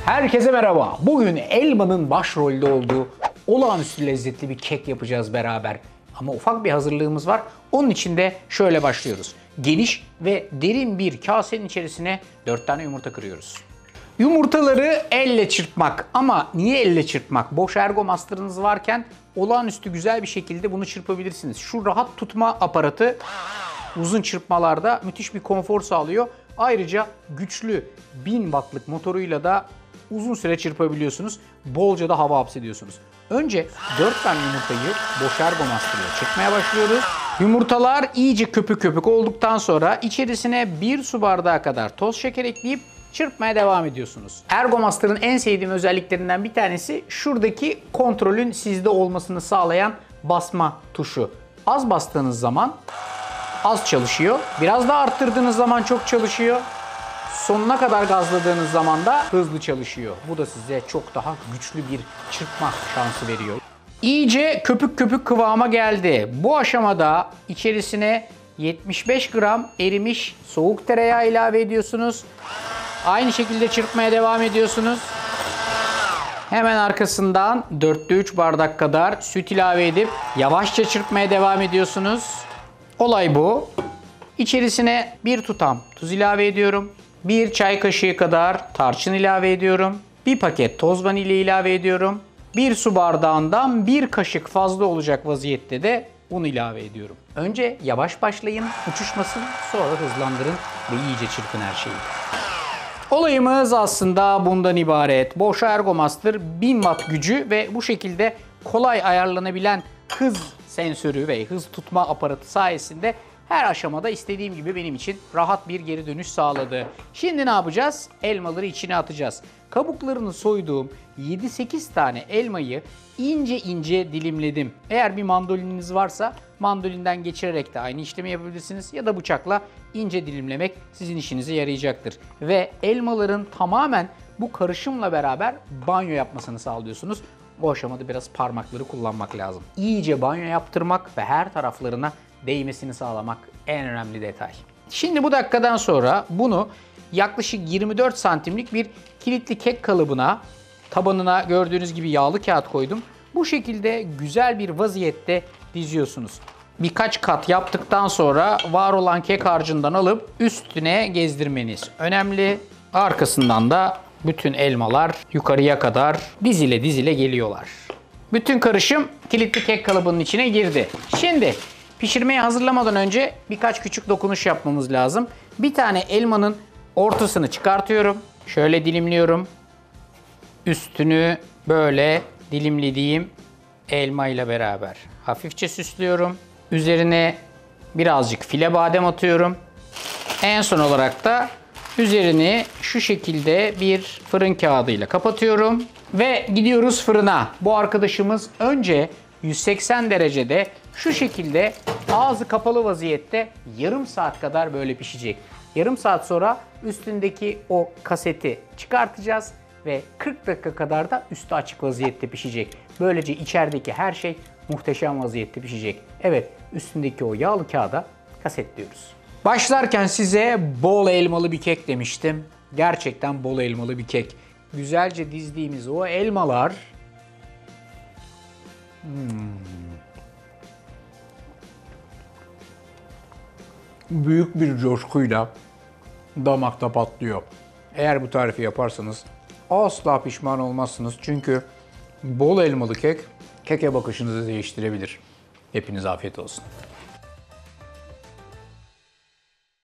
Herkese merhaba. Bugün elmanın başrolde olduğu olağanüstü lezzetli bir kek yapacağız beraber. Ama ufak bir hazırlığımız var. Onun için de şöyle başlıyoruz. Geniş ve derin bir kasenin içerisine 4 tane yumurta kırıyoruz. Yumurtaları elle çırpmak. Ama niye elle çırpmak? Bosch Ergomaster'ınız varken olağanüstü güzel bir şekilde bunu çırpabilirsiniz. Şu rahat tutma aparatı uzun çırpmalarda müthiş bir konfor sağlıyor. Ayrıca güçlü 1000 wattlık motoruyla da uzun süre çırpabiliyorsunuz. Bolca da hava hapsediyorsunuz. Önce 4 tane yumurtayı Bosch Ergomaster'la çırpmaya başlıyoruz. Yumurtalar iyice köpük köpük olduktan sonra içerisine 1 su bardağı kadar toz şeker ekleyip çırpmaya devam ediyorsunuz. Ergomaster'ın en sevdiğim özelliklerinden bir tanesi şuradaki kontrolün sizde olmasını sağlayan basma tuşu. Az bastığınız zaman az çalışıyor. Biraz daha arttırdığınız zaman çok çalışıyor. Sonuna kadar gazladığınız zaman da hızlı çalışıyor. Bu da size çok daha güçlü bir çırpma şansı veriyor. İyice köpük köpük kıvama geldi. Bu aşamada içerisine 75 gram erimiş soğuk tereyağı ilave ediyorsunuz. Aynı şekilde çırpmaya devam ediyorsunuz. Hemen arkasından 4'te 3 bardak kadar süt ilave edip yavaşça çırpmaya devam ediyorsunuz. Olay bu. İçerisine bir tutam tuz ilave ediyorum. 1 çay kaşığı kadar tarçın ilave ediyorum. 1 paket toz vanilya ilave ediyorum. 1 su bardağından 1 kaşık fazla olacak vaziyette de un ilave ediyorum. Önce yavaş başlayın, uçuşmasın, sonra hızlandırın ve iyice çırpın her şeyi. Olayımız aslında bundan ibaret. Bosch Ergomaster 1000 watt gücü ve bu şekilde kolay ayarlanabilen hız sensörü ve hız tutma aparatı sayesinde her aşamada istediğim gibi benim için rahat bir geri dönüş sağladı. Şimdi ne yapacağız? Elmaları içine atacağız. Kabuklarını soyduğum 7-8 tane elmayı ince ince dilimledim. Eğer bir mandolininiz varsa mandolinden geçirerek de aynı işlemi yapabilirsiniz ya da bıçakla ince dilimlemek sizin işinize yarayacaktır. Ve elmaların tamamen bu karışımla beraber banyo yapmasını sağlıyorsunuz. Bu aşamada biraz parmakları kullanmak lazım. İyice banyo yaptırmak ve her taraflarına değmesini sağlamak en önemli detay. Şimdi bu dakikadan sonra bunu yaklaşık 24 santimlik bir kilitli kek kalıbına, tabanına gördüğünüz gibi yağlı kağıt koydum. Bu şekilde güzel bir vaziyette diziyorsunuz. Birkaç kat yaptıktan sonra var olan kek harcından alıp üstüne gezdirmeniz önemli. Arkasından da bütün elmalar yukarıya kadar dizile dizile geliyorlar. Bütün karışım kilitli kek kalıbının içine girdi. Şimdi pişirmeye hazırlamadan önce birkaç küçük dokunuş yapmamız lazım. Bir tane elmanın ortasını çıkartıyorum. Şöyle dilimliyorum. Üstünü böyle dilimlediğim elma ile beraber hafifçe süslüyorum. Üzerine birazcık file badem atıyorum. En son olarak da üzerini şu şekilde bir fırın kağıdıyla kapatıyorum. Ve gidiyoruz fırına. Bu arkadaşımız önce 180 derecede şu şekilde ağzı kapalı vaziyette yarım saat kadar böyle pişecek. Yarım saat sonra üstündeki o kaseti çıkartacağız ve 40 dakika kadar da üstü açık vaziyette pişecek. Böylece içerideki her şey muhteşem vaziyette pişecek. Evet, üstündeki o yağlı kağıda kasetliyoruz. Başlarken size bol elmalı bir kek demiştim. Gerçekten bol elmalı bir kek. Güzelce dizdiğimiz o elmalar büyük bir coşkuyla damakta patlıyor. Eğer bu tarifi yaparsanız asla pişman olmazsınız. Çünkü bol elmalı kek, keke bakışınızı değiştirebilir. Hepinize afiyet olsun.